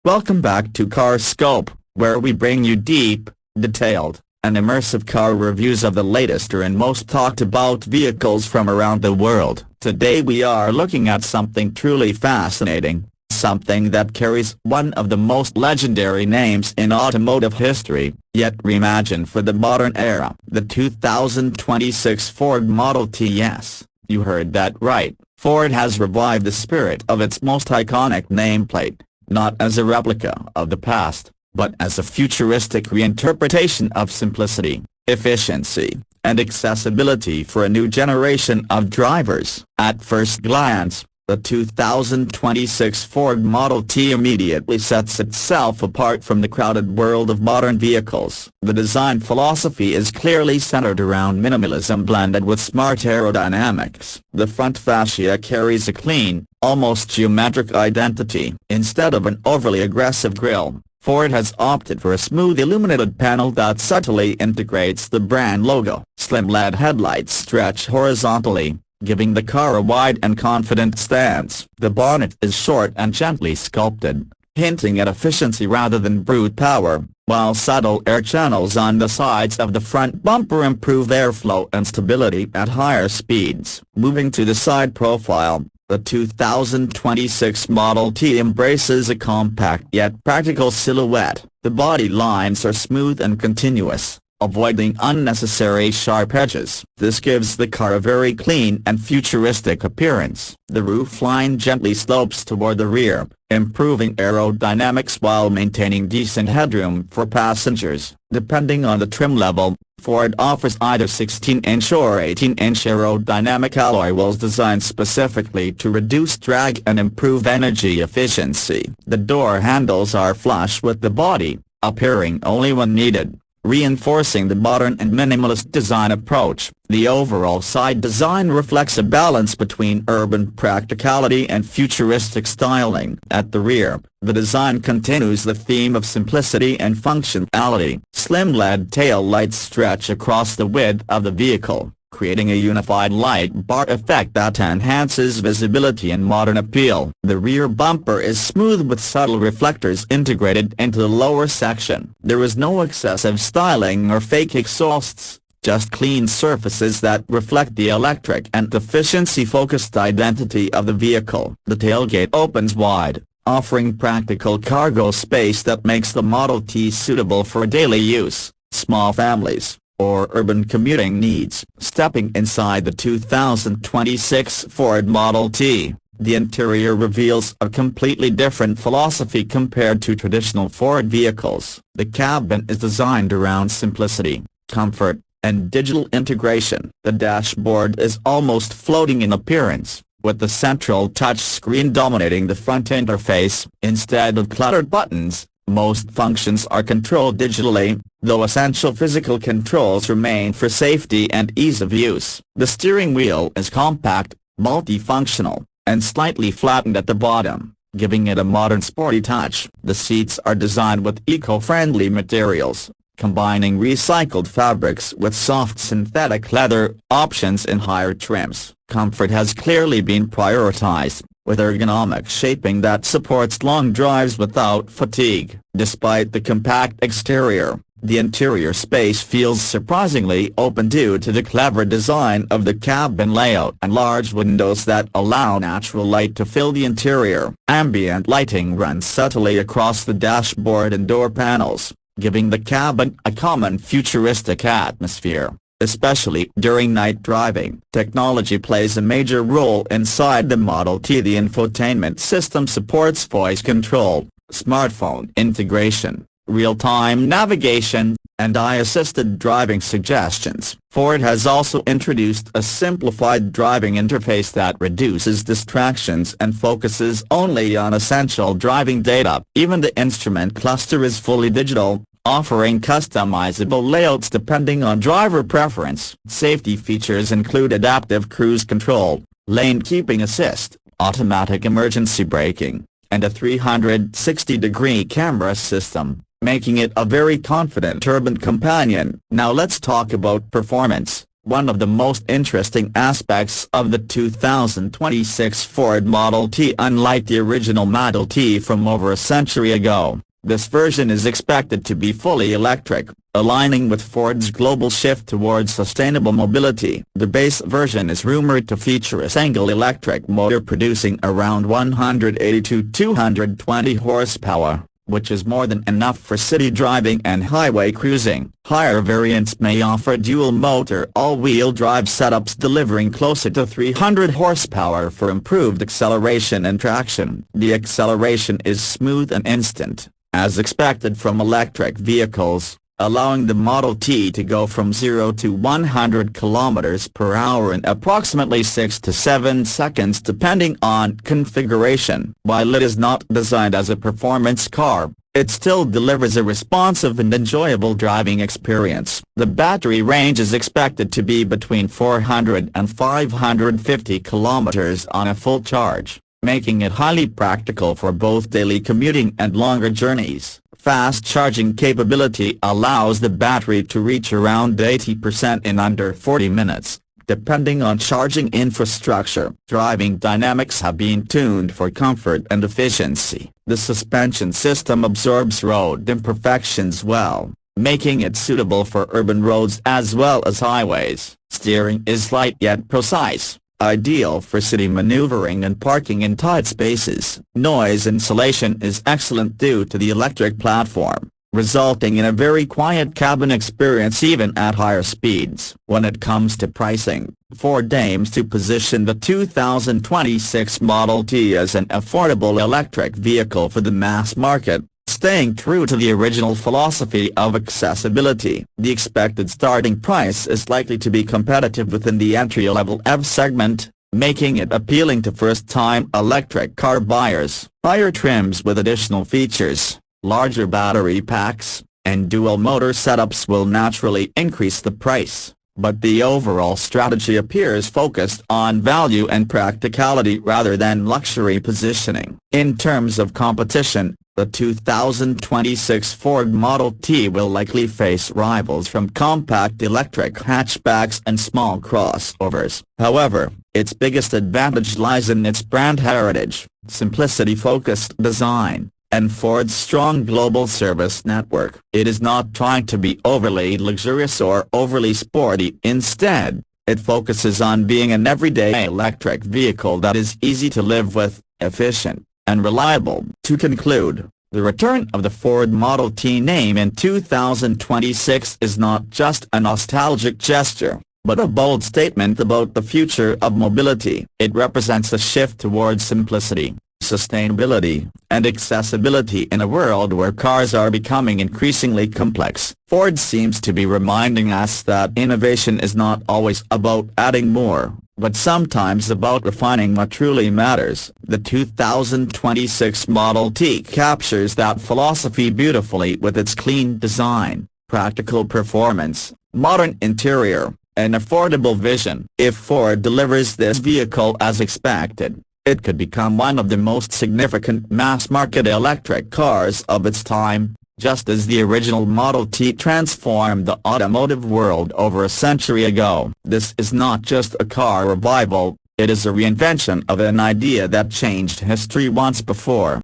Welcome back to Car Scope, where we bring you deep, detailed, and immersive car reviews of the latest and most talked about vehicles from around the world. Today we are looking at something truly fascinating, something that carries one of the most legendary names in automotive history, yet reimagined for the modern era. The 2026 Ford Model T. Yes, you heard that right. Ford has revived the spirit of its most iconic nameplate, not as a replica of the past, but as a futuristic reinterpretation of simplicity, efficiency, and accessibility for a new generation of drivers. At first glance, the 2026 Ford Model T immediately sets itself apart from the crowded world of modern vehicles. The design philosophy is clearly centered around minimalism blended with smart aerodynamics. The front fascia carries a clean, almost geometric identity. Instead of an overly aggressive grille, Ford has opted for a smooth illuminated panel that subtly integrates the brand logo. Slim LED headlights stretch horizontally, giving the car a wide and confident stance. The bonnet is short and gently sculpted, hinting at efficiency rather than brute power, while subtle air channels on the sides of the front bumper improve airflow and stability at higher speeds. Moving to the side profile, the 2026 Model T embraces a compact yet practical silhouette. The body lines are smooth and continuous, avoiding unnecessary sharp edges. This gives the car a very clean and futuristic appearance. The roofline gently slopes toward the rear, improving aerodynamics while maintaining decent headroom for passengers. Depending on the trim level, Ford offers either 16-inch or 18-inch aerodynamic alloy wheels designed specifically to reduce drag and improve energy efficiency. The door handles are flush with the body, appearing only when needed, reinforcing the modern and minimalist design approach. The overall side design reflects a balance between urban practicality and futuristic styling. At the rear, the design continues the theme of simplicity and functionality. Slim LED tail lights stretch across the width of the vehicle, creating a unified light bar effect that enhances visibility and modern appeal. The rear bumper is smooth with subtle reflectors integrated into the lower section. There is no excessive styling or fake exhausts, just clean surfaces that reflect the electric and efficiency-focused identity of the vehicle. The tailgate opens wide, offering practical cargo space that makes the Model T suitable for daily use, small families, or urban commuting needs. Stepping inside the 2026 Ford Model T, the interior reveals a completely different philosophy compared to traditional Ford vehicles. The cabin is designed around simplicity, comfort, and digital integration. The dashboard is almost floating in appearance, with the central touchscreen dominating the front interface. Instead of cluttered buttons, most functions are controlled digitally, though essential physical controls remain for safety and ease of use. The steering wheel is compact, multifunctional, and slightly flattened at the bottom, giving it a modern sporty touch. The seats are designed with eco-friendly materials, combining recycled fabrics with soft synthetic leather options in higher trims. Comfort has clearly been prioritized, with ergonomic shaping that supports long drives without fatigue. Despite the compact exterior, the interior space feels surprisingly open due to the clever design of the cabin layout and large windows that allow natural light to fill the interior. Ambient lighting runs subtly across the dashboard and door panels, giving the cabin a common futuristic atmosphere, especially during night driving. Technology plays a major role inside the Model T. The infotainment system supports voice control, smartphone integration, real-time navigation, and eye-assisted driving suggestions. Ford has also introduced a simplified driving interface that reduces distractions and focuses only on essential driving data. Even the instrument cluster is fully digital, offering customizable layouts depending on driver preference. Safety features include adaptive cruise control, lane keeping assist, automatic emergency braking, and a 360-degree camera system, making it a very confident urban companion. Now let's talk about performance. One of the most interesting aspects of the 2026 Ford Model T, unlike the original Model T from over a century ago, this version is expected to be fully electric, aligning with Ford's global shift towards sustainable mobility. The base version is rumored to feature a single electric motor producing around 180 to 220 horsepower, which is more than enough for city driving and highway cruising. Higher variants may offer dual-motor all-wheel drive setups delivering closer to 300 horsepower for improved acceleration and traction. The acceleration is smooth and instant, as expected from electric vehicles, allowing the Model T to go from 0 to 100 km per hour in approximately 6 to 7 seconds depending on configuration. While it is not designed as a performance car, it still delivers a responsive and enjoyable driving experience. The battery range is expected to be between 400 and 550 km on a full charge, making it highly practical for both daily commuting and longer journeys. Fast charging capability allows the battery to reach around 80% in under 40 minutes, depending on charging infrastructure. Driving dynamics have been tuned for comfort and efficiency. The suspension system absorbs road imperfections well, making it suitable for urban roads as well as highways. Steering is light yet precise, ideal for city maneuvering and parking in tight spaces. Noise insulation is excellent due to the electric platform, resulting in a very quiet cabin experience even at higher speeds. When it comes to pricing, Ford aims to position the 2026 Model T as an affordable electric vehicle for the mass market, staying true to the original philosophy of accessibility. The expected starting price is likely to be competitive within the entry-level EV segment, making it appealing to first-time electric car buyers. Higher trims with additional features, larger battery packs, and dual-motor setups will naturally increase the price, but the overall strategy appears focused on value and practicality rather than luxury positioning. In terms of competition, the 2026 Ford Model T will likely face rivals from compact electric hatchbacks and small crossovers. However, its biggest advantage lies in its brand heritage, simplicity-focused design, and Ford's strong global service network. It is not trying to be overly luxurious or overly sporty. Instead, it focuses on being an everyday electric vehicle that is easy to live with, efficient, and reliable. To conclude, the return of the Ford Model T name in 2026 is not just a nostalgic gesture, but a bold statement about the future of mobility. It represents a shift towards simplicity, sustainability, and accessibility in a world where cars are becoming increasingly complex. Ford seems to be reminding us that innovation is not always about adding more, but sometimes about refining what truly matters. The 2026 Model T captures that philosophy beautifully with its clean design, practical performance, modern interior, and affordable vision. If Ford delivers this vehicle as expected, it could become one of the most significant mass-market electric cars of its time, just as the original Model T transformed the automotive world over a century ago. This is not just a car revival, it is a reinvention of an idea that changed history once before.